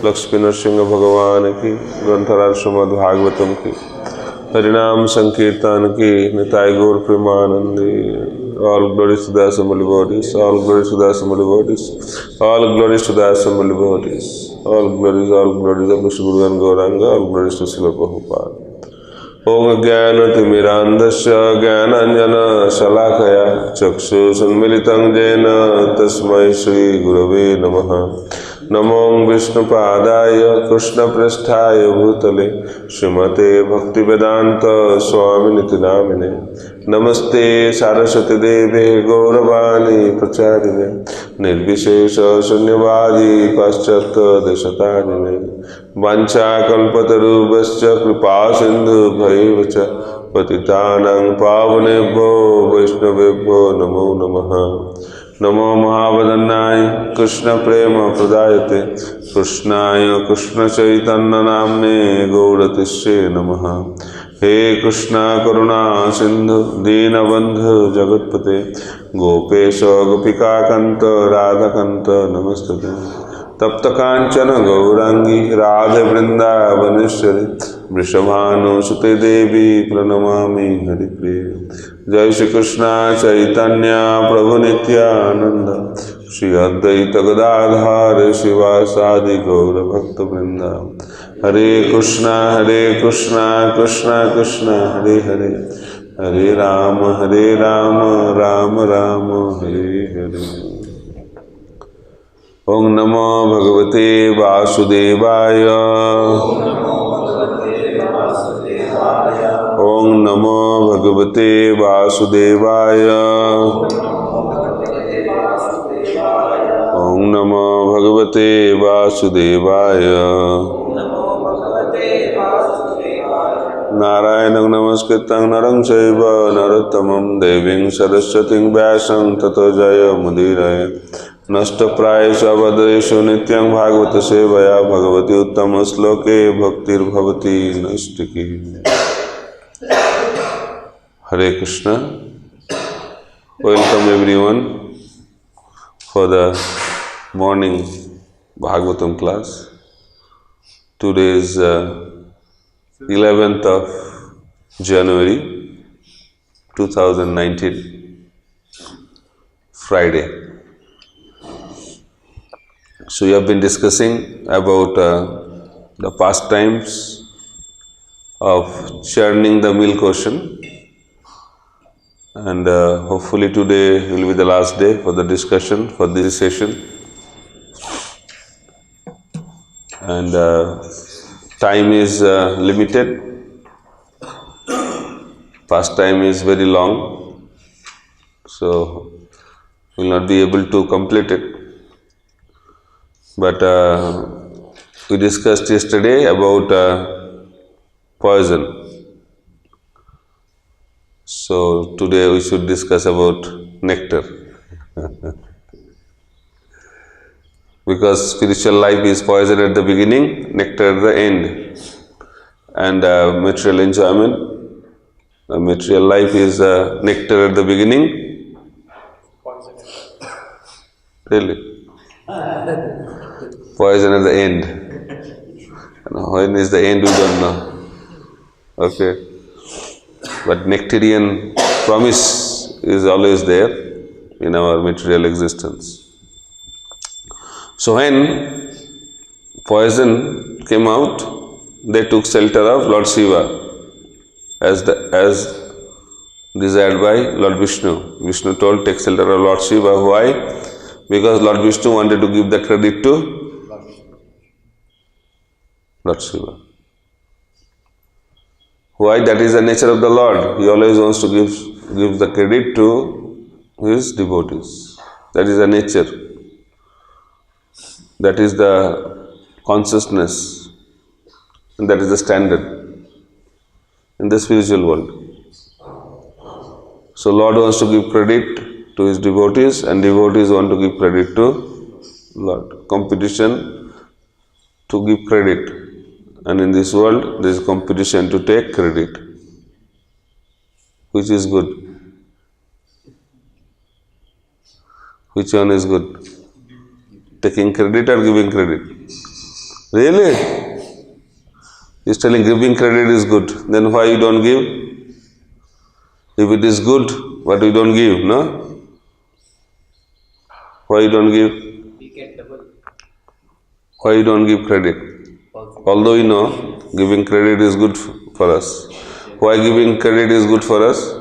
लक्ष्मी नरसिंह भगवान की, ग्रंथराज श्रीमद् भागवतम की, हरिनाम संकीर्तन की, निताई गौर Premanandi. All glories to the assembled bodies, all glories to the assembled bodies, all glories to the assembled bodies, all glories of Vishnu Guru and Gauranga, all glories to Srila Prabhupada. Om Jnana-timirandasya Jnananjana Shalakaya Chakshushanmilitam Jena Tasmai Shri Gurave Namaha. Namo Vishnu Padaya Krishna Prasthaya Bhutale Srimate Bhaktivedanta Swami Niti Namine. Namaste Saraswati Deve Gauravani Pracharine Nirvishesha Shunyavadi Paschata Deshatarine Vancha Kalpatarubhascha Kripa Sindhu Bhaivacha Patitanang Pavanebho Vaishnavebho Namo Namaha. Namo Mahavadannai Krishna Prema Pradayate Krishnaya Krishna Chaitanya Namne Gauratishe Namaha. He Krishna Karuna Sindhu Deenabandhu Jagatpate Gopesha Gopika Kanta Radha Kanta Namastate Tapta Kanchana Gaurangi Radha Vrinda Vaneshwari Vrishabhanu Sute Devi Pranamami Haripriya. Jai Shri Krishna Chaitanya Prabhu Nityananda Shri Advaita Gadadhar Shivasadi Gaura Bhakta Vrinda. Hare Krishna Krishna Krishna Hare Hare Hare Rama Rama Rama Hare Hare. Om Namo Bhagavate Vasudevaya. Om Namo Bhagavate Vasudevaya. Om Namo Bhagavate Vasudevaya. Narayanam Namaskritam Naram Chaiva Narottamam Devim Saraswatim Vyasam Tato Jaya Mudiraya. Nasta Prayesha Vadreshu Nityam Bhagavata Sevaya Bhagavati Uttama Sloke Bhaktir Bhavati Nastiki. Hare Krishna. Welcome everyone for the morning Bhagavatam class. Today is 11th of January 2019, Friday. So we have been discussing about the pastimes of churning the milk ocean, and hopefully today will be the last day for the discussion for this session. And time is limited, pastime is very long, so we will not be able to complete it. But we discussed yesterday about poison. So today we should discuss about nectar. Because spiritual life is poison at the beginning, nectar at the end. And material enjoyment, material life is nectar at the beginning. Poison. Really? Poison at the end. And when is the end, we don't know. Okay. But nectarian promise is always there in our material existence. So when poison came out, they took shelter of Lord Shiva as desired by Lord Vishnu. Vishnu told, take shelter of Lord Shiva. Why? Because Lord Vishnu wanted to give the credit to Lord Shiva. Why? That is the nature of the Lord. He always wants to give the credit to his devotees. That is the nature. That is the consciousness, and that is the standard in the spiritual world. So Lord wants to give credit to his devotees, and devotees want to give credit to Lord. Competition to give credit, and in this world there is competition to take credit. Which is good? Which one is good? Taking credit or giving credit? Really? He's telling giving credit is good. Then why you don't give? If it is good, what you don't give, no? Why you don't give? We get double. Why you don't give credit? Although you know giving credit is good for us. Why giving credit is good for us?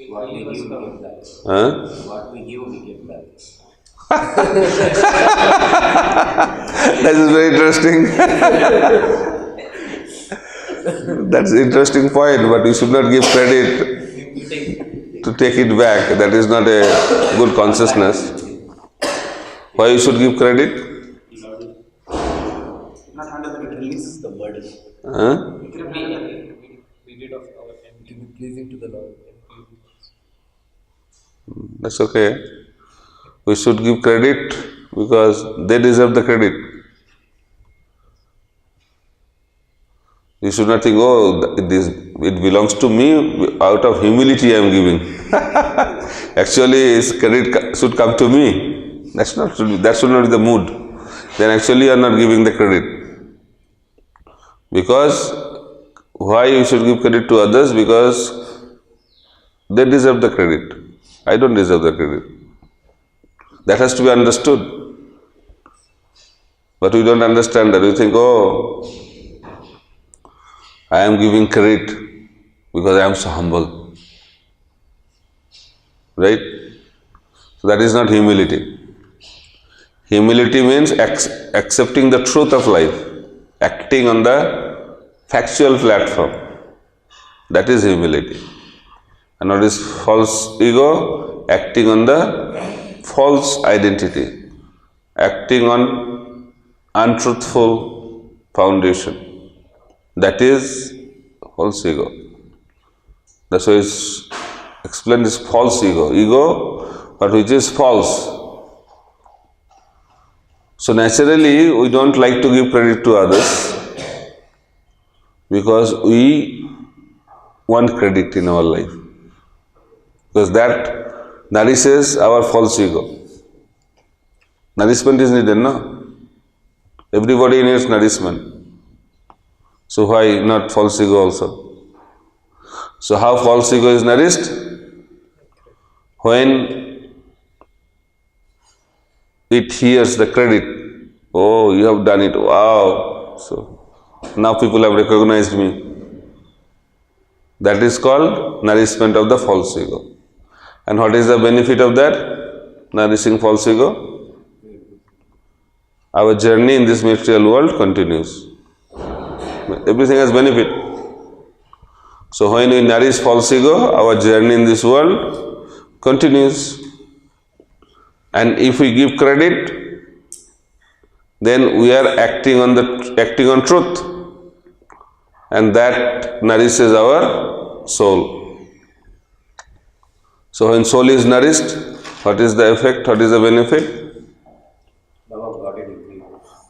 What we give, we get back. Huh? What we give, we get back. That is very interesting. That's an interesting point, but you should not give credit to take it back. That is not a good consciousness. Why you should give credit? Not under the it releases the burden. Huh? We did of our end to be pleasing to the Lord. That's okay. We should give credit because they deserve the credit. You should not think, oh, it belongs to me, out of humility I am giving. Actually, credit should come to me. That should not be the mood. Then actually you are not giving the credit. Because, why you should give credit to others? Because they deserve the credit. I don't deserve the credit. That has to be understood. But we don't understand that. We think, oh, I am giving credit because I am so humble. Right? So that is not humility. Humility means accepting the truth of life, acting on the factual platform. That is humility. And what is false ego? Acting on the false identity, acting on untruthful foundation. That is false ego. That's why it's explained as false ego. Ego, but which is false. So naturally, we don't like to give credit to others because we want credit in our life. Because that nourishes our false ego. Nourishment is needed, no? Everybody needs nourishment. So why not false ego also? So how false ego is nourished? When it hears the credit, oh, you have done it, wow. So now people have recognized me. That is called nourishment of the false ego. And what is the benefit of that? Nourishing false ego? Our journey in this material world continues. Everything has benefit. So when we nourish false ego, our journey in this world continues. And if we give credit, then we are acting on truth, and that nourishes our soul. So when soul is nourished, what is the effect? What is the benefit? Love of God is increased.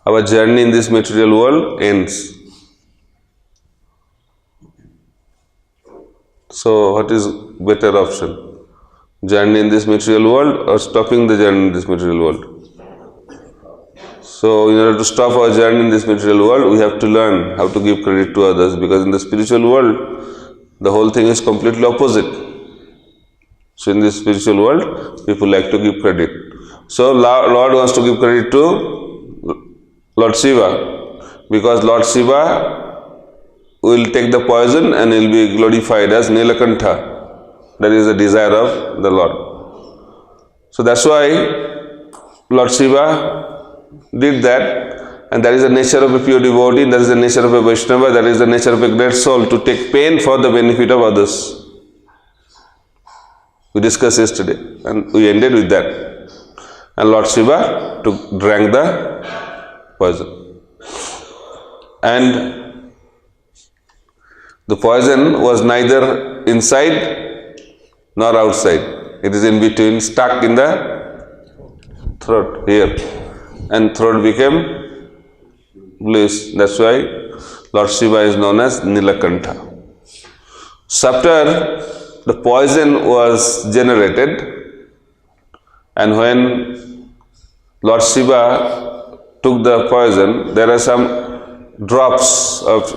Our journey in this material world ends. So what is better option? Journey in this material world or stopping the journey in this material world? So in order to stop our journey in this material world, we have to learn how to give credit to others, because in the spiritual world, the whole thing is completely opposite. So in this spiritual world, people like to give credit. So Lord wants to give credit to Lord Shiva, because Lord Shiva will take the poison and will be glorified as Nilakantha. That is the desire of the Lord. So that's why Lord Shiva did that, and that is the nature of a pure devotee, that is the nature of a Vaishnava, that is the nature of a great soul, to take pain for the benefit of others. We discussed yesterday and we ended with that. And Lord Shiva drank the poison. And the poison was neither inside nor outside. It is in between, stuck in the throat here. And throat became bluish. That's why Lord Shiva is known as Nilakantha. So after the poison was generated, and when Lord Shiva took the poison, there are some drops of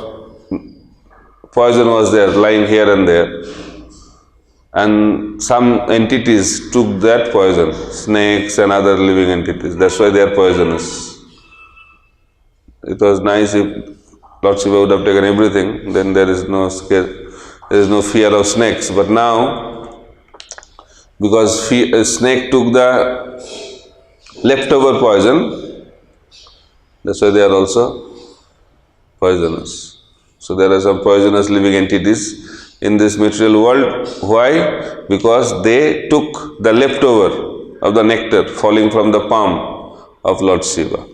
poison was there, lying here and there. And some entities took that poison, snakes and other living entities. That's why they are poisonous. It was nice if Lord Shiva would have taken everything, then there is no fear of snakes. But now, because a snake took the leftover poison, that's why they are also poisonous. So there are some poisonous living entities in this material world. Why? Because they took the leftover of the nectar falling from the palm of Lord Shiva.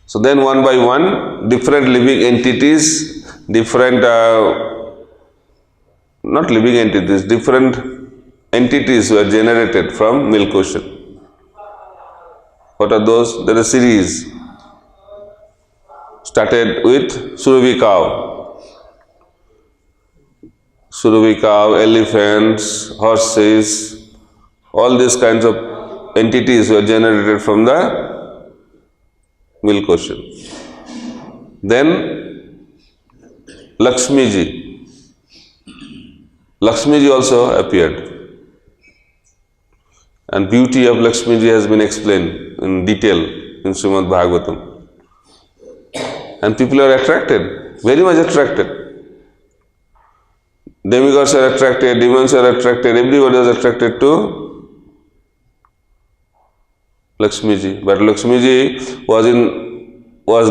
So then one by one, different living entities, different entities were generated from milk ocean. What are those? There are a series. Started with Surabhi cow. Surabhi cow, elephants, horses, all these kinds of entities were generated from the milk ocean. Then Lakshmi ji also appeared. And beauty of Lakshmi ji has been explained in detail in Srimad Bhagavatam. And people are attracted, very much attracted. Demigods are attracted, demons are attracted, everybody was attracted to Lakshmi ji. But Lakshmi ji was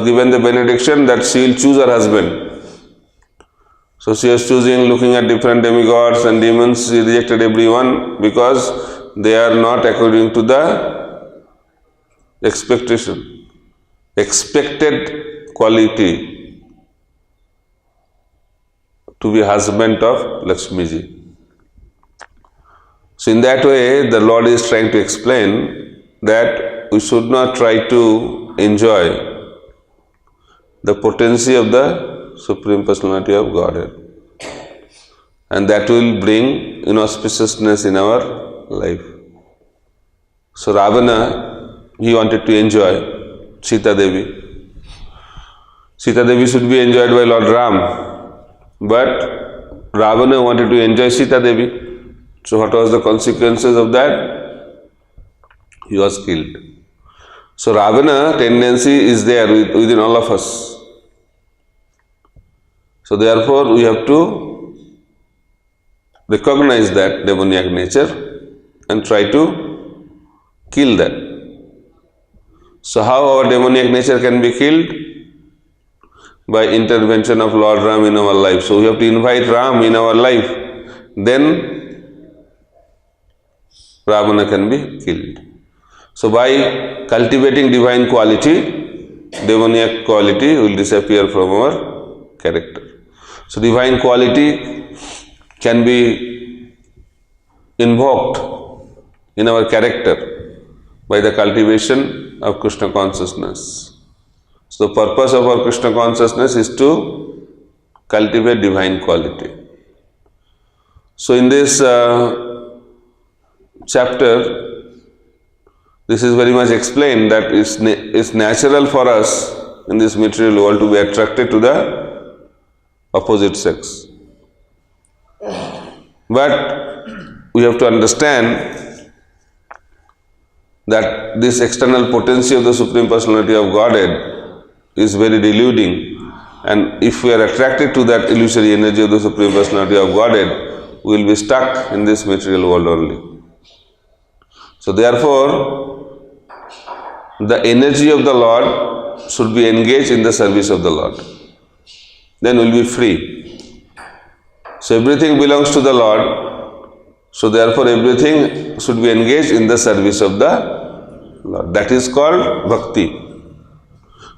given the benediction that she will choose her husband. So she was choosing, looking at different demigods and demons. She rejected everyone because they are not according to the expected quality to be husband of Lakshmi ji. So in that way, the Lord is trying to explain that we should not try to enjoy the potency of the Supreme Personality of Godhead, and that will bring inauspiciousness in our life. So Ravana, he wanted to enjoy Sita Devi. Sita Devi should be enjoyed by Lord Ram, but Ravana wanted to enjoy Sita Devi. So what was the consequences of that? He was killed. So Ravana tendency is there within all of us. So therefore we have to recognize that demoniac nature and try to kill that. So how our demoniac nature can be killed? By intervention of Lord Ram in our life. So we have to invite Ram in our life. Then Ravana can be killed. So by cultivating divine quality, demoniac quality will disappear from our character. So divine quality can be invoked in our character by the cultivation of Krishna consciousness. So the purpose of our Krishna consciousness is to cultivate divine quality. So in this chapter, this is very much explained that it's natural for us in this material world to be attracted to the opposite sex. But we have to understand that this external potency of the Supreme Personality of Godhead is very deluding, and if we are attracted to that illusory energy of the Supreme Personality of Godhead, we will be stuck in this material world only. So therefore, the energy of the Lord should be engaged in the service of the Lord. Then we will be free. So everything belongs to the Lord. So therefore everything should be engaged in the service of the Lord. That is called bhakti.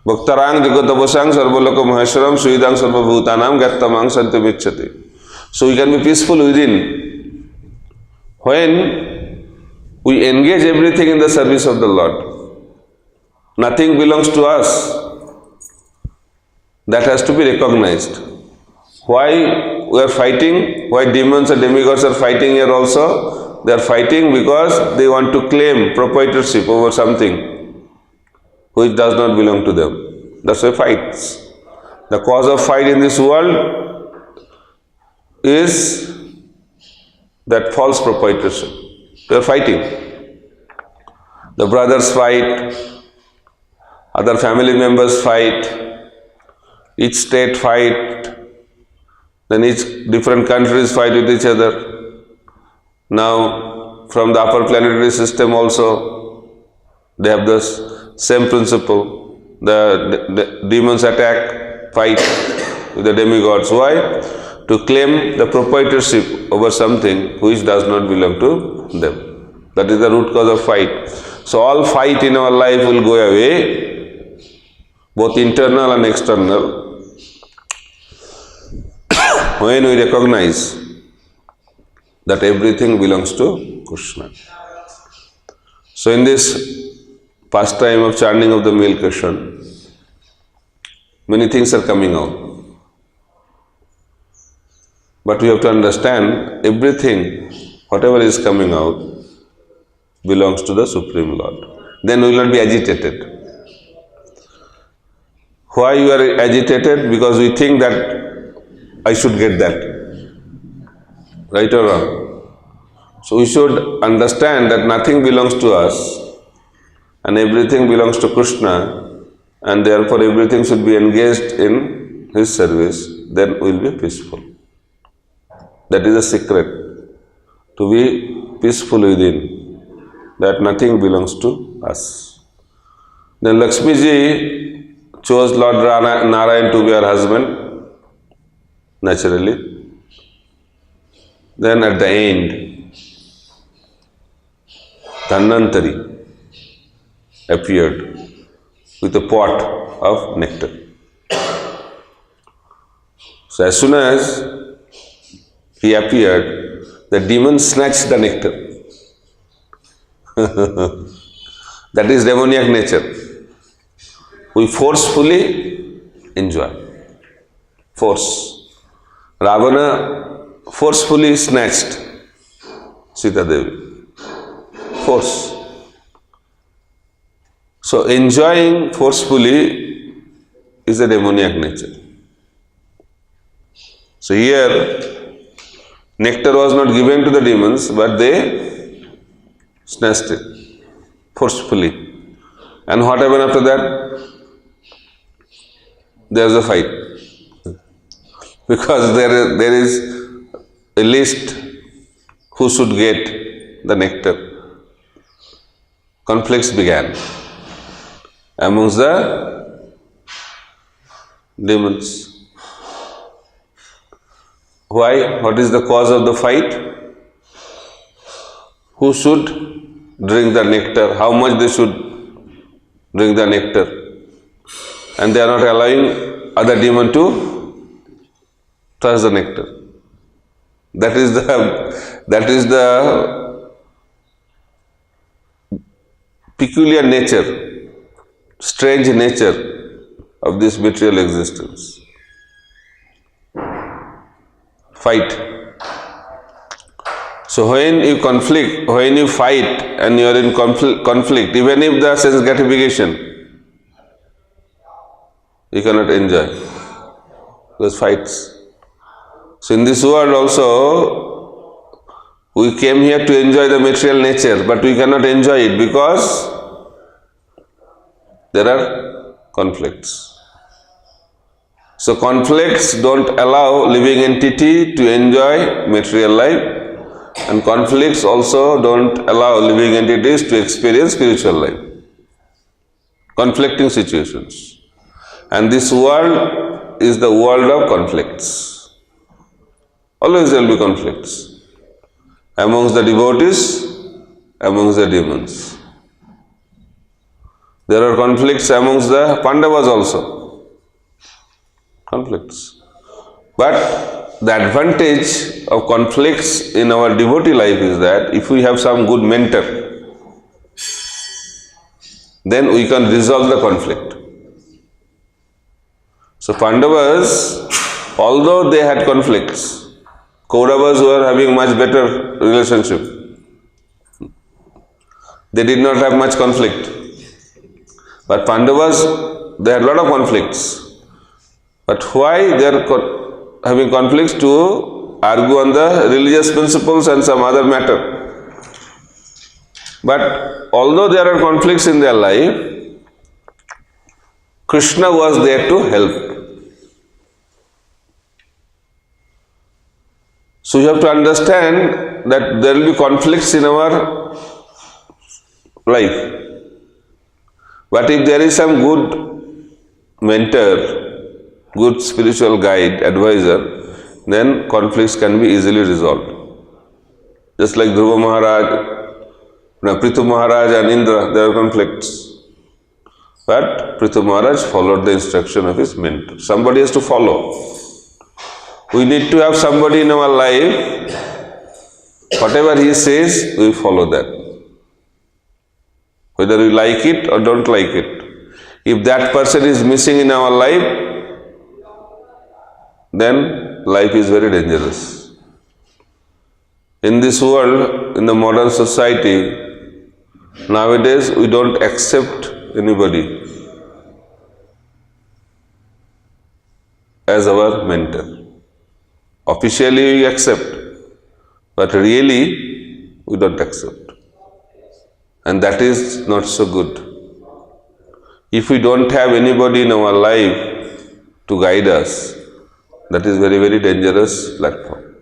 Bhaktarang jagatavasang sarvalaka maheshwaram suidang sarvabhutanam gattamang santamicchati. So we can be peaceful within when we engage everything in the service of the Lord. Nothing belongs to us. That has to be recognized. Why we are fighting? Why demons and demigods are fighting here also? They are fighting because they want to claim proprietorship over something which does not belong to them. That's why fights. The cause of fight in this world is that false proprietorship. They are fighting. The brothers fight, other family members fight, each state fight, then each different countries fight with each other. Now, from the upper planetary system also, they have the same principle. The demons attack, fight with the demigods. Why? To claim the proprietorship over something which does not belong to them. That is the root cause of fight. So all fight in our life will go away, both internal and external, when we recognize that everything belongs to Krishna. So in this pastime of chanting of the male Krishna, many things are coming out. But we have to understand everything, whatever is coming out, belongs to the Supreme Lord. Then we will not be agitated. Why you are agitated? Because we think that I should get that. Right or wrong? So we should understand that nothing belongs to us and everything belongs to Krishna, and therefore everything should be engaged in His service. Then we will be peaceful. That is the secret, to be peaceful within, that nothing belongs to us. Then Lakshmi ji chose Lord Narayan to be her husband, naturally. Then at the end, Dhanvantari appeared with a pot of nectar. So as soon as he appeared, the demon snatched the nectar. That is demoniac nature. We forcefully enjoy. Force. Ravana forcefully snatched Sita Devi. Force. So enjoying forcefully is a demoniac nature. So here, nectar was not given to the demons, but they snatched it forcefully. And what happened after that? There is a fight. Because there is a list who should get the nectar. Conflicts began amongst the demons. Why? What is the cause of the fight? Who should drink the nectar? How much they should drink the nectar? And they are not allowing other demon to touch the nectar. That is the peculiar nature, strange nature of this material existence. Fight. So when you fight and you are in conflict, even if the sense gratification, you cannot enjoy those fights. So in this world also, we came here to enjoy the material nature, but we cannot enjoy it because there are conflicts. So conflicts don't allow living entity to enjoy material life, and conflicts also don't allow living entities to experience spiritual life. Conflicting situations. And this world is the world of conflicts. Always there will be conflicts amongst the devotees, amongst the demons. There are conflicts amongst the Pandavas also. Conflicts. But the advantage of conflicts in our devotee life is that if we have some good mentor, then we can resolve the conflict. So Pandavas, although they had conflicts, Kauravas were having much better relationship. They did not have much conflict. But Pandavas, they had a lot of conflicts. But why they are having conflicts? To argue on the religious principles and some other matter. But although there are conflicts in their life, Krishna was there to help. So you have to understand that there will be conflicts in our life. But if there is some good mentor, good spiritual guide, advisor, then conflicts can be easily resolved. Just like Dhruva Maharaj, Prithu Maharaj and Indra, there are conflicts. But Prithu Maharaj followed the instruction of his mentor. Somebody has to follow. We need to have somebody in our life, whatever he says, we follow that. Whether we like it or don't like it. If that person is missing in our life, then life is very dangerous. In this world, in the modern society, nowadays we don't accept anybody as our mentor. Officially we accept, but really we don't accept. And that is not so good. If we don't have anybody in our life to guide us, that is very, very dangerous platform.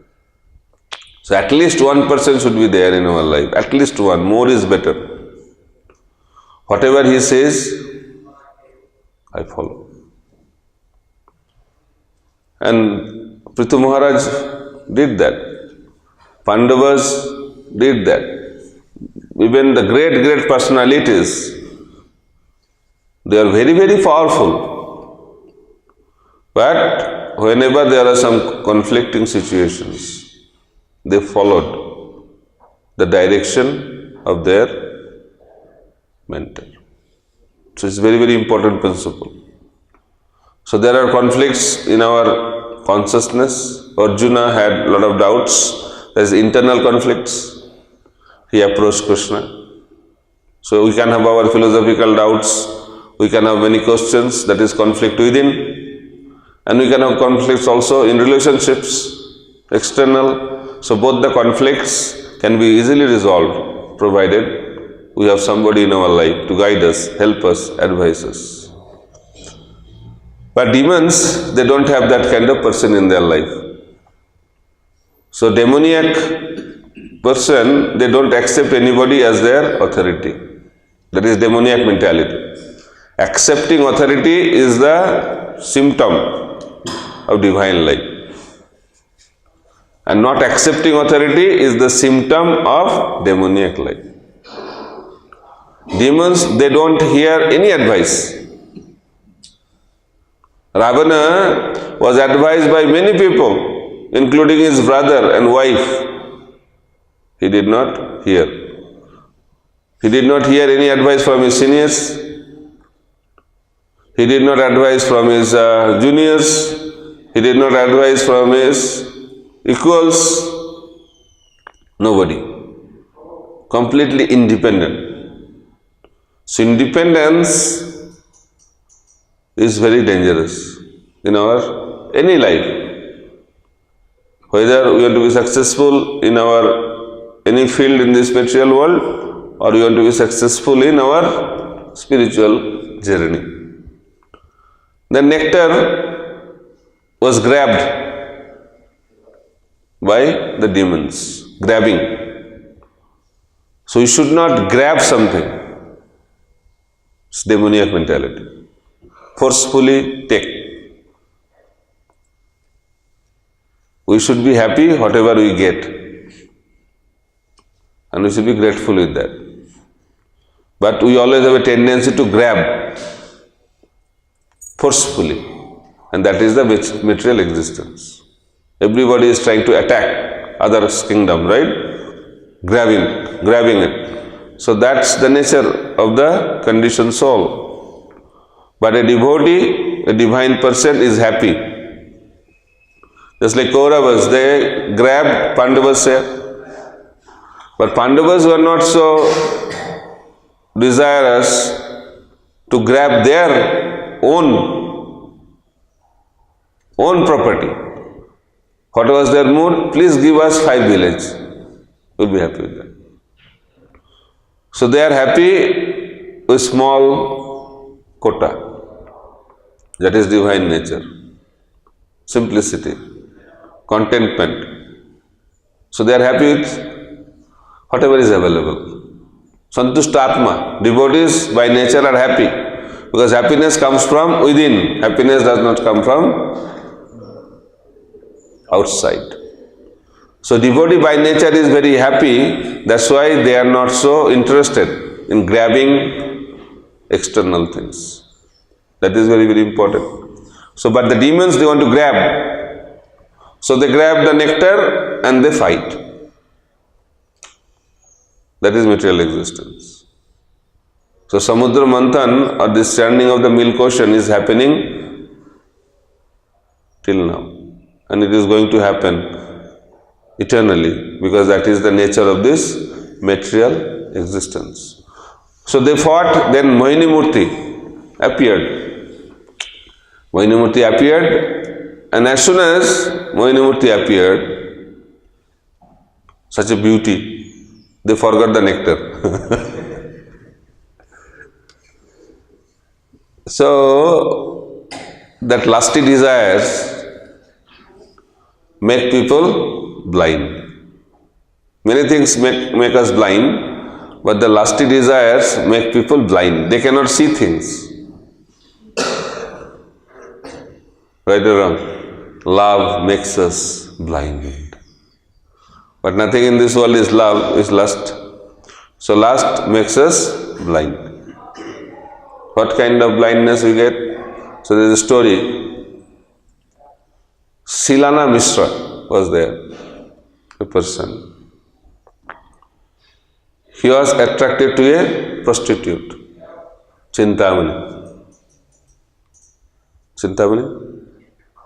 So at least one person should be there in our life. At least one. More is better. Whatever he says, I follow. And Prithu Maharaj did that. Pandavas did that. Even the great personalities, they are very, very powerful. But whenever there are some conflicting situations, they followed the direction of their mentor. So it's very, very important principle. So there are conflicts in our consciousness. Arjuna had a lot of doubts. There is internal conflicts. He approached Krishna. So we can have our philosophical doubts. We can have many questions. That is conflict within. And we can have conflicts also in relationships, external. So both the conflicts can be easily resolved, provided we have somebody in our life to guide us, help us, advise us. But demons, they don't have that kind of person in their life. So demoniac person, they don't accept anybody as their authority. That is demoniac mentality. Accepting authority is the symptom of divine life. And not accepting authority is the symptom of demoniac life. Demons, they don't hear any advice. Ravana was advised by many people, including his brother and wife. He did not hear. He did not hear any advice from his seniors. He did not advise from his juniors. He did not advise from his equals. Nobody. Completely independent. So independence is very dangerous in our any life. Whether we want to be successful in our any field in this material world, or we want to be successful in our spiritual journey. The nectar was grabbed by the demons, grabbing. So you should not grab something. It's demoniac mentality. Forcefully take. We should be happy whatever we get. And we should be grateful with that. But we always have a tendency to grab forcefully. And that is the material existence. Everybody is trying to attack others' kingdom, right? Grabbing it. So that's the nature of the conditioned soul. But a devotee, a divine person is happy. Just like Kauravas, they grabbed Pandavas' hair. But Pandavas were not so desirous to grab their own property. What was their mood? Please give us 5 villages. We'll be happy with that. So they are happy with small quota. That is divine nature. Simplicity, contentment. So they are happy with whatever is available. Santushta Atma. Devotees by nature are happy because happiness comes from within. Happiness does not come from outside. So devotee by nature is very happy. That's why they are not so interested in grabbing external things. That is very, very important. So, but the demons, they want to grab. So they grab the nectar and they fight. That is material existence. So Samudra Manthan, or this churning of the milk ocean, is happening till now. And it is going to happen eternally, because that is the nature of this material existence. So they fought, then Mohini Murti appeared. Mohini Murti appeared, and as soon as Mohini Murti appeared, such a beauty, they forgot the nectar. So, that lusty desires make people blind. Many things make us blind, but the lusty desires make people blind. They cannot see things. Right or wrong? Love makes us blind. But nothing in this world is love, is lust. So lust makes us blind. What kind of blindness we get? So there is a story. Silana Mishra was there, a person. He was attracted to a prostitute, Chintamani. Chintamani?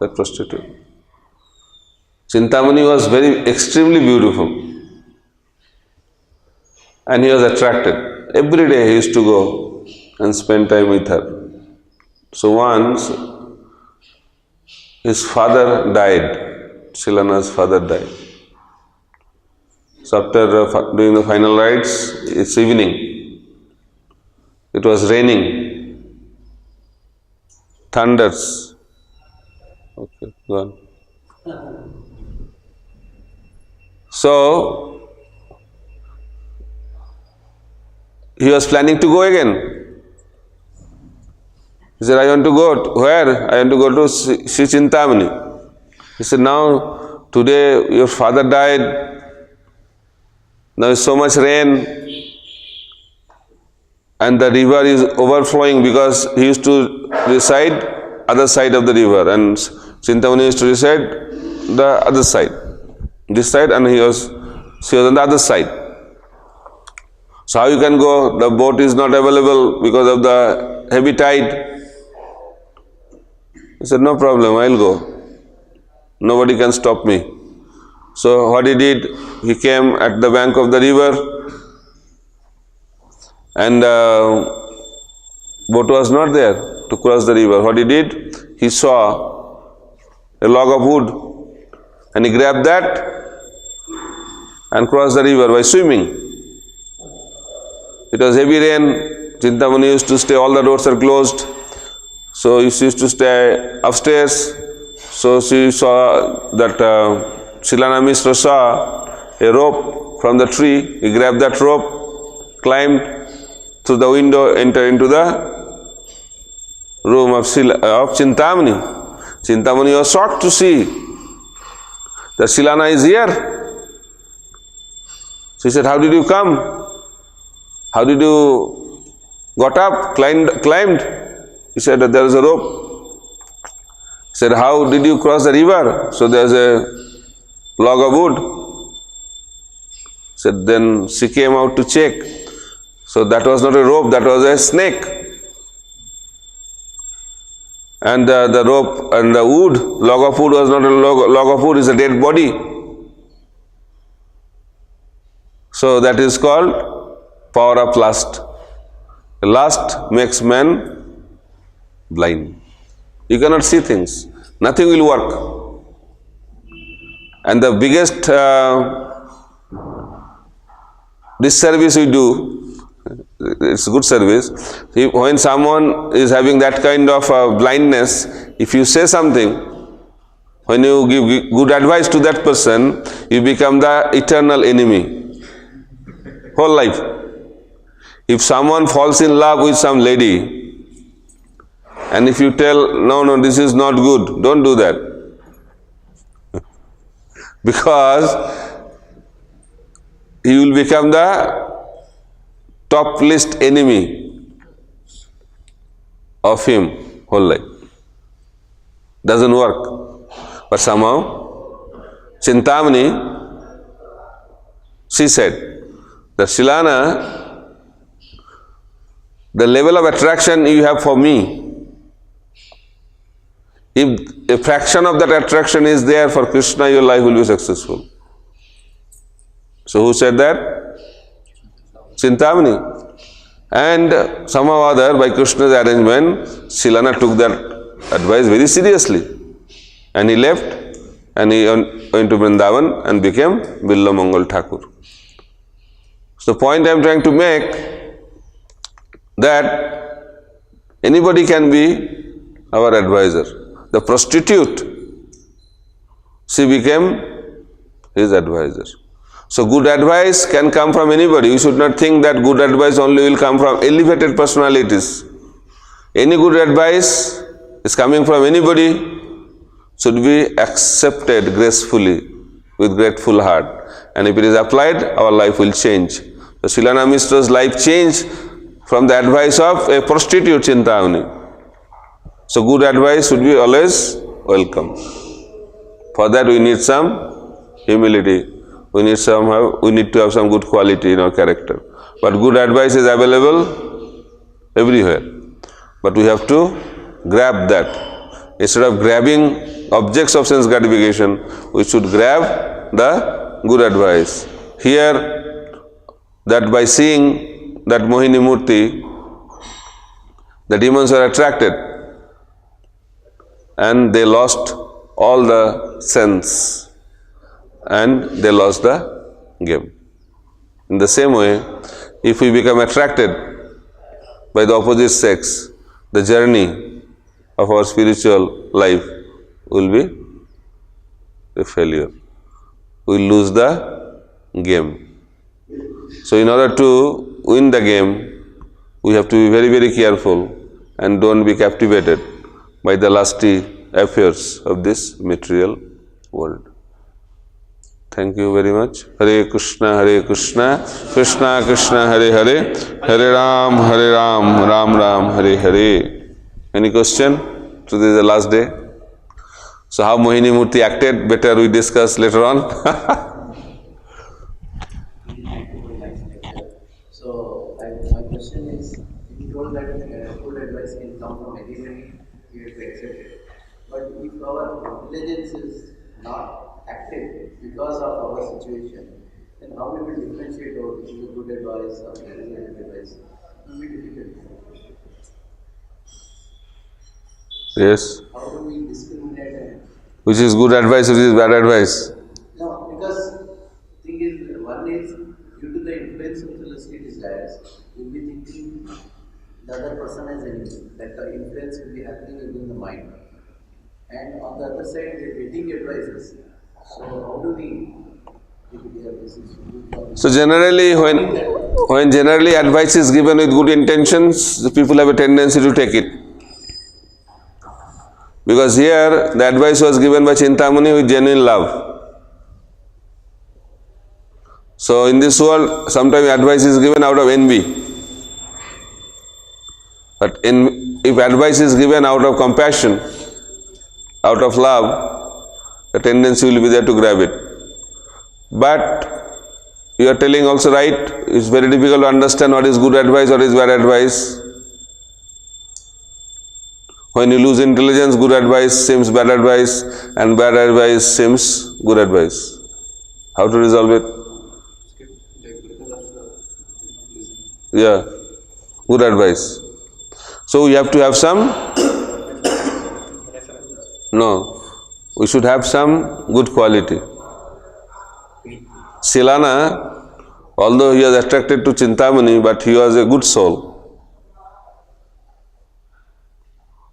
That prostitute. Chintamani was extremely beautiful, and he was attracted. Every day he used to go and spend time with her. So once his father died, Silana's father died. So after doing the final rites, it's evening. It was raining, thunders. Okay, go on. So he was planning to go again. He said, I want to go. Where? I want to go to Sri Chintamani. He said, now, today your father died. Now is so much rain. And the river is overflowing because he used to reside other side of the river, and Chintamani used to reside the other side. This side, and she was on the other side. So how you can go? The boat is not available because of the heavy tide. He said, no problem, I'll go. Nobody can stop me. So what he did, he came at the bank of the river, and boat was not there to cross the river. What he did, he saw a log of wood, and he grabbed that and crossed the river by swimming. It was heavy rain. Chintamani used to stay, all the doors are closed. So she used to stay upstairs. So she saw that Silana Mishra saw a rope from the tree. He grabbed that rope, climbed through the window, entered into the room of Chintamani. Chintamani was shocked to see that Silana is here. She said, how did you come? How did you got up, climbed? He said, there is a rope. He said, how did you cross the river? So there is a log of wood. He said, then she came out to check. So that was not a rope, that was a snake. And the rope and the wood, log of wood was not a log of wood, is a dead body. So that is called power of lust. Lust makes man blind. You cannot see things. Nothing will work. And the biggest disservice we do, it's a good service, when someone is having that kind of blindness, if you say something, when you give good advice to that person, you become the eternal enemy. Whole life. If someone falls in love with some lady, and if you tell, no, this is not good, don't do that. Because you will become the top list enemy of him whole life. Doesn't work. But somehow, Chintamani, she said that Shilana, the level of attraction you have for me, if a fraction of that attraction is there for Krishna, your life will be successful. So who said that? Chintamani. And somehow or other, by Krishna's arrangement, Shilana took that advice very seriously. And he left and he went to Vrindavan and became Billa Mangal Thakur. So the point I am trying to make, that anybody can be our advisor. The prostitute, she became his advisor. So good advice can come from anybody. You should not think that good advice only will come from elevated personalities. Any good advice is coming from anybody, should be accepted gracefully, with grateful heart. And if it is applied, our life will change. So Shilana Mishra's life changed from the advice of a prostitute, Chintamani. So good advice should be always welcome. For that we need some humility. We need to have some good quality in our character. But good advice is available everywhere. But we have to grab that. Instead of grabbing objects of sense gratification, we should grab the good advice. Here, that by seeing that Mohini Murti, the demons were attracted and they lost all the sense and they lost the game. In the same way, if we become attracted by the opposite sex, the journey of our spiritual life will be a failure. We will lose the game. So in order to win the game, we have to be very, very careful and don't be captivated by the lusty affairs of this material world. Thank you very much. Hare Krishna, Krishna Krishna, Hare Hare, Hare Ram, Ram Ram, Hare Hare. Any question? Today is the last day. So how Mohini Murti acted, better we discuss later on. So my question is, you told that good advice can come from anybody, we have to accept it. But if our intelligence is not active because of our situation, then how we will differentiate or is it good advice or good advice? It will be difficult. Yes. How do we discriminate? Which is good advice, which is bad advice? No, because thing is, one is due to the influence of the lusty desires, you'll be thinking the other person as enemy, that the influence will be happening within the mind. And on the other side, they're getting advices. So how do we So generally, when generally advice is given with good intentions, the people have a tendency to take it. Because here the advice was given by Chintamani with genuine love. So in this world, sometimes advice is given out of envy. But if advice is given out of compassion, out of love, the tendency will be there to grab it. But you are telling also right, it's very difficult to understand what is good advice, what is bad advice. When you lose intelligence, good advice seems bad advice, and bad advice seems good advice. How to resolve it? Yeah. Good advice. So we have to have some, no, we should have some good quality. Silana, although he was attracted to Chintamani, but he was a good soul.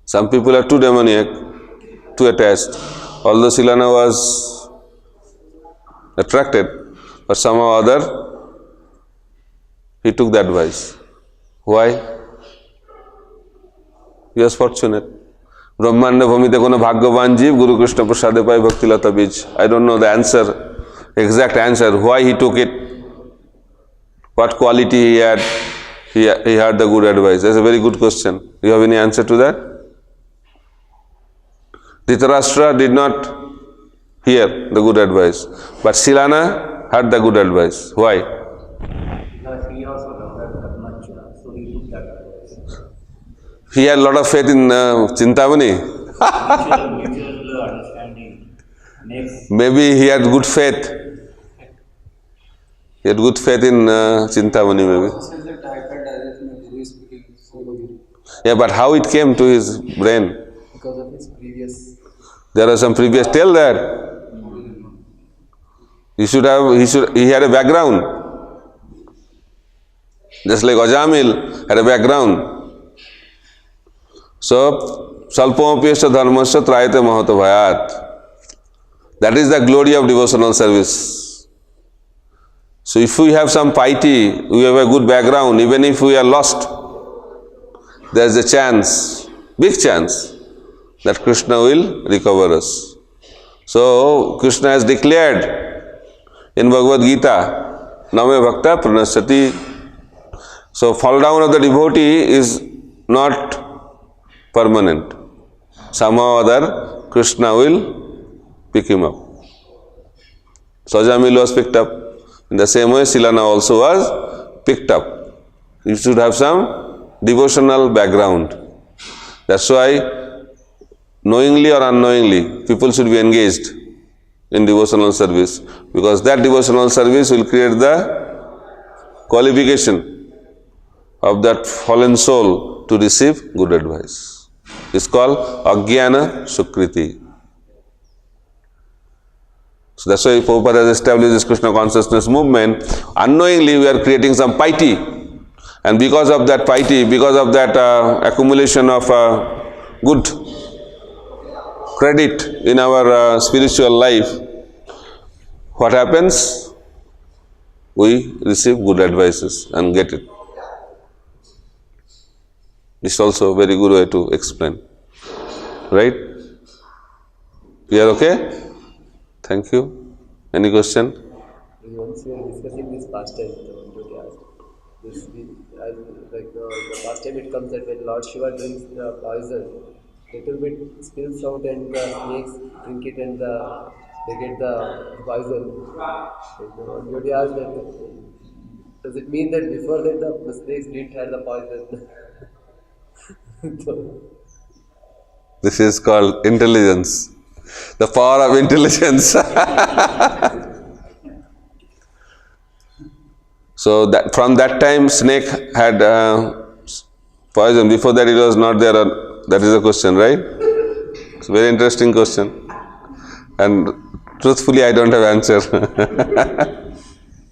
Some people are too demoniac, too attached. Although Silana was attracted, but somehow or other he took the advice. Why? He was fortunate. Brahmanda bhumite kono bhagyavan jeev Guru Krishna prasade pai bhakti lata bij. I don't know the answer, exact answer, why he took it, what quality he had. He had the good advice. That's a very good question. Do you have any answer to that? Dhritarashtra did not hear the good advice, but Silana had the good advice. Why? Because he also loved that much, so he took that advice. He had a lot of faith in Chintamani. Mutual understanding makes. Maybe he had good faith. He had good faith in Chintamani, maybe. Says that I felt as if my Guru is speaking so good. Yeah, but how it came to his brain? Because of his previous. There was some previous. Tell that. He had a background. Just like Ajamil had a background. So, Salpamapyasya dharmasya trayate mahato bhayat. That is the glory of devotional service. So, if we have some piety, we have a good background, even if we are lost, there is a chance, big chance, that Krishna will recover us. So, Krishna has declared in Bhagavad Gita, Name Bhakta Pranasyati. So, fall down of the devotee is not permanent. Somehow or other, Krishna will pick him up. So, Ajamil was picked up. In the same way, Silana also was picked up. You should have some devotional background. That's why, knowingly or unknowingly, people should be engaged in devotional service, because that devotional service will create the qualification of that fallen soul to receive good advice. It's called Ajnana Sukriti. So that's why Prabhupada has established this Krishna consciousness movement. Unknowingly we are creating some piety, and because of that piety, because of that accumulation of good credit in our spiritual life, what happens? We receive good advices and get it. It's also a very good way to explain. Right? You are okay? Thank you. Any question? Once we were discussing this pastime, the asked. Like the pastime, it comes that when Lord Shiva drinks the poison, little bit spills out and the snakes drink it and they get the poison. Devotee asked that, does it mean that before that the snakes didn't have the poison? This is called intelligence. The power of intelligence. So that from that time snake had poison. Before that it was not there. That is a question, right? It's a very interesting question. And truthfully I don't have answer. Actually,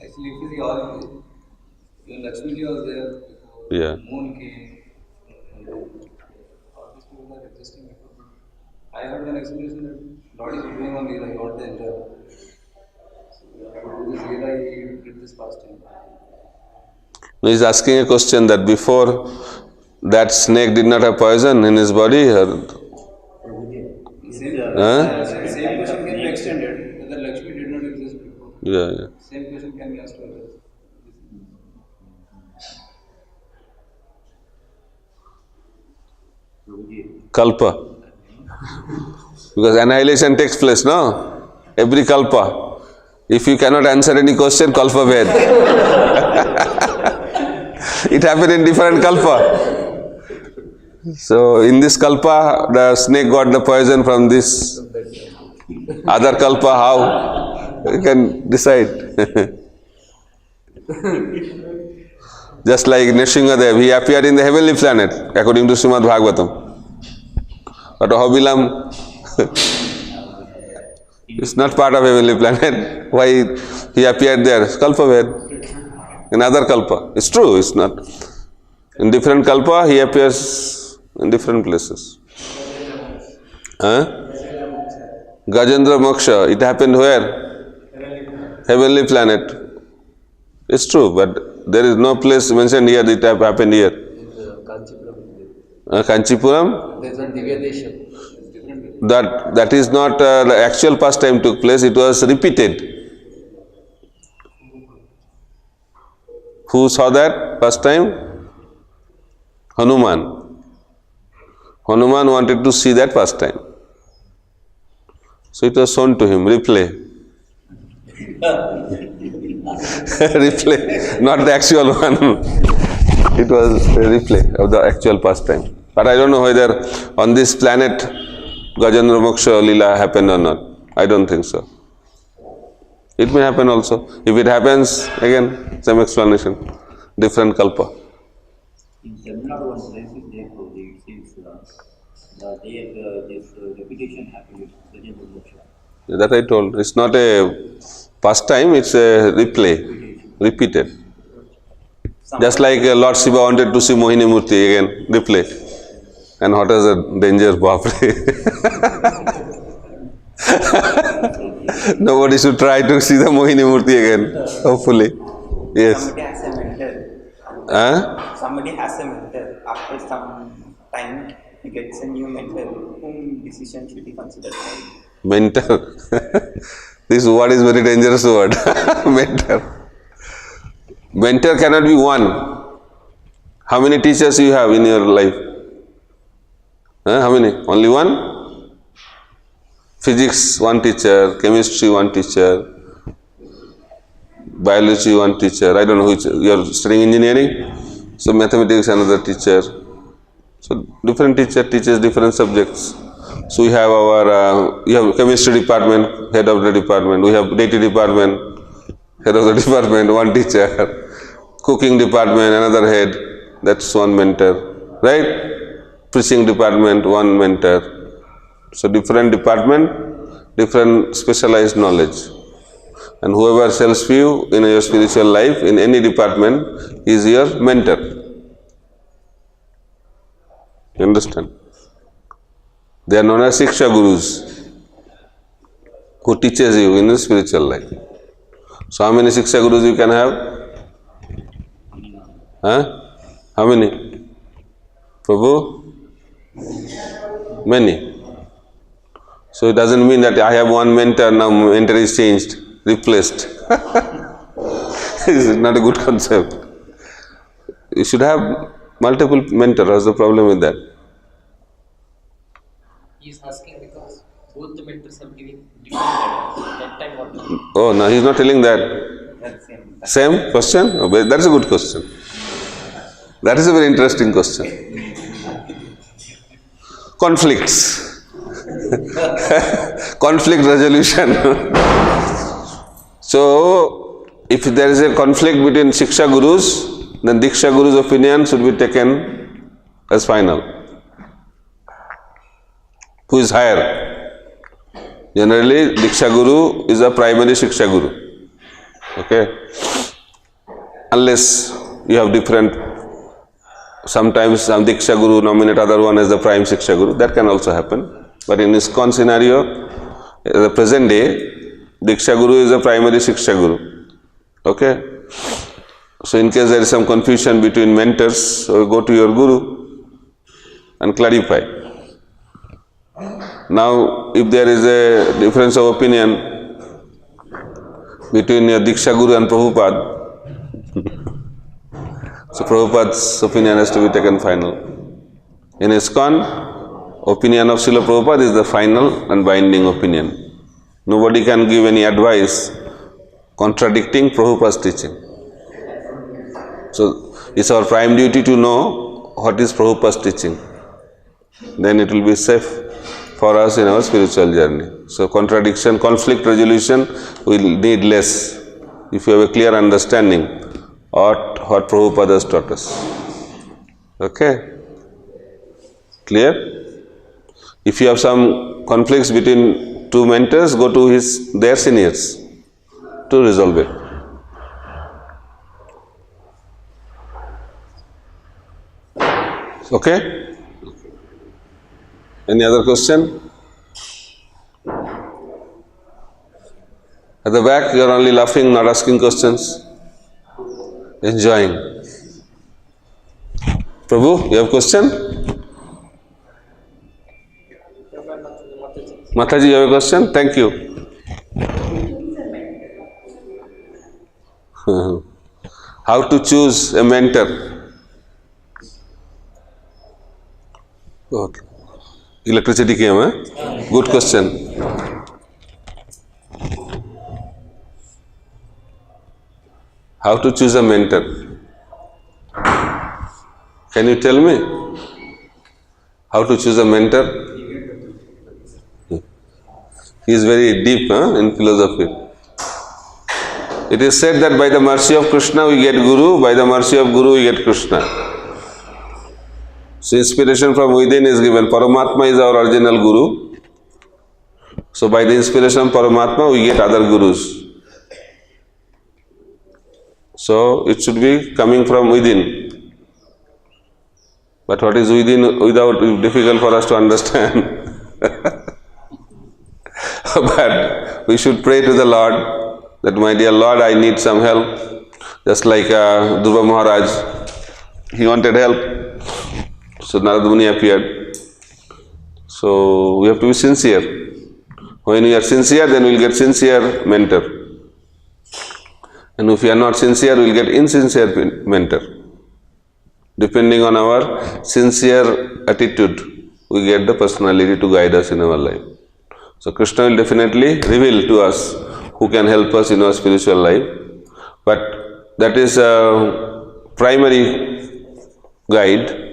if you see all, Lakshmi was there before, Yeah. Moon came, and all these people were existing before. I heard one explanation that Lord is doing on Leela, not the entire. So, to this Leela, he did this fasting. He is asking a question that before that snake did not have poison in his body. Or, Same question can be extended, whether Lakshmi did not exist before. yeah. Same question can be asked to others. Kalpa. Because annihilation takes place, no? Every kalpa. If you cannot answer any question, kalpa ved. It happened in different kalpa. So in this kalpa, the snake got the poison from this other kalpa. How? You can decide. Just like Nrsimhadev, he appeared in the heavenly planet, according to Srimad Bhagavatam. But Ahobilam is not part of heavenly planet. Why he appeared there? Kalpaved. In other Kalpa. It's true, it's not. In different Kalpa, he appears in different places. Gajendra Moksha, it happened where? Heavenly planet. It's true, but there is no place mentioned here that it happened here. Kanchipuram? There's one Divya Desham. That is not the actual pastime took place, it was repeated. Who saw that pastime? Hanuman. Hanuman wanted to see that pastime. So it was shown to him, replay. Replay, not the actual one. It was a replay of the actual pastime. But I don't know whether on this planet Gajendra Moksha Lila happened or not. I don't think so. It may happen also. If it happens, again, same explanation. Different kalpa. In Tamil Nadu, one place is Day5, it seems this repetition happened with Gajendra Moksha. That I told. It's not a pastime, it's a replay, repeated. Just like Lord Shiva wanted to see Mohini Murti again, replay. And what is the danger, Bapre? Nobody should try to see the Mohini Murti again, hopefully. Yes. Somebody has a mentor. Somebody has a mentor. After some time, he gets a new mentor. Whom decision should be considered? Mentor. This word is very dangerous word. Mentor. Mentor cannot be one. How many teachers you have in your life? How many? Only one? Physics, one teacher. Chemistry, one teacher. Biology, one teacher. I don't know which. You are studying engineering, so mathematics, another teacher. So different teacher teaches different subjects. So we have our, you have chemistry department, head of the department. We have deity department, head of the department, one teacher. Cooking department, another head, that's one mentor, right? Preaching department, one mentor. So different department, different specialized knowledge. And whoever helps you in your spiritual life, in any department, is your mentor. You understand? They are known as Shiksha Gurus, who teaches you in the spiritual life. So how many Shiksha Gurus you can have? How many? Prabhu? Many. So it doesn't mean that I have one mentor, now mentor is changed, replaced. This is not a good concept. You should have multiple mentors. What's the problem with that? He is asking because both the mentors are giving different advice. That time what? Oh, no, he's not telling that. Same question? Oh, that's a good question. That is a very interesting question. Conflicts. Conflict resolution. So, if there is a conflict between Shiksha Gurus, then Diksha Guru's opinion should be taken as final. Who is higher? Generally, Diksha Guru is a primary Shiksha Guru. Okay? Unless you have different, sometimes some Diksha Guru nominate other one as the prime Shiksha Guru, that can also happen. But in ISKCON scenario, the present day, Diksha Guru is a primary Shiksha Guru. Okay? So in case there is some confusion between mentors, so go to your Guru and clarify. Now, if there is a difference of opinion between your Diksha Guru and Prabhupada, so Prabhupada's opinion has to be taken final. In ISKCON, opinion of Srila Prabhupada is the final and binding opinion. Nobody can give any advice contradicting Prabhupada's teaching. So, it's our prime duty to know what is Prabhupada's teaching. Then it will be safe for us in our spiritual journey. So, contradiction, conflict resolution will need less if you have a clear understanding what Prabhupada has taught us. Okay? Clear? If you have some conflicts between two mentors, go to their seniors to resolve it. Okay? Any other question? At the back, you are only laughing, not asking questions. Enjoying. Prabhu, you have question? Mataji, you have a question? Thank you. How to choose a mentor? Okay. Electricity came, eh? Good question. How to choose a mentor? Can you tell me? How to choose a mentor? He is very deep in philosophy. It is said that by the mercy of Krishna we get Guru, by the mercy of Guru we get Krishna. So inspiration from within is given. Paramatma is our original Guru. So by the inspiration of Paramatma we get other Gurus. So it should be coming from within. But what is within, without, is difficult for us to understand. But we should pray to the Lord that, my dear Lord, I need some help. Just like Dhruva Maharaj, he wanted help. So Narada Muni appeared. So we have to be sincere. When we are sincere, then we will get sincere mentor. And if we are not sincere, we will get insincere mentor. Depending on our sincere attitude, we get the personality to guide us in our life. So Krishna will definitely reveal to us who can help us in our spiritual life. But that is a primary guide.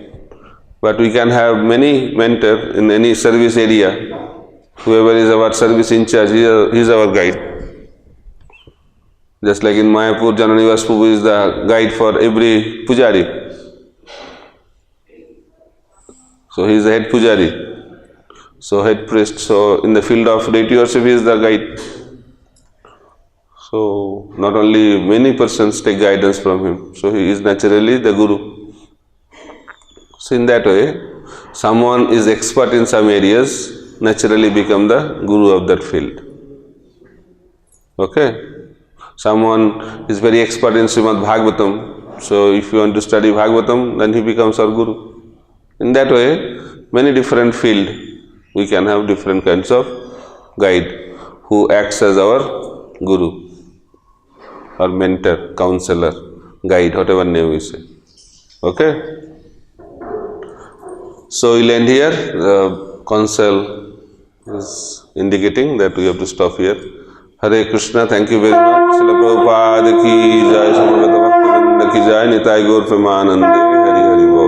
But we can have many mentors in any service area. Whoever is our service in charge, he is our guide. Just like in Mayapur, Jananivas Prabhu is the guide for every pujari. So he is the head pujari. So head priest. So in the field of deity worship, he is the guide. So not only many persons take guidance from him. So he is naturally the guru. So in that way, someone is expert in some areas, naturally become the guru of that field. Okay? Someone is very expert in Srimad Bhagavatam. So if you want to study Bhagavatam, then he becomes our guru. In that way, many different field, we can have different kinds of guide who acts as our guru, or mentor, counselor, guide, whatever name we say. Okay? So we'll end here. The counsel is indicating that we have to stop here. Hare Krishna, thank you very much. Srila Prabhupada ki jai, Samudra Manthan Lila ki jai, Nitai Gaur Premanande, Hari Hari Bol.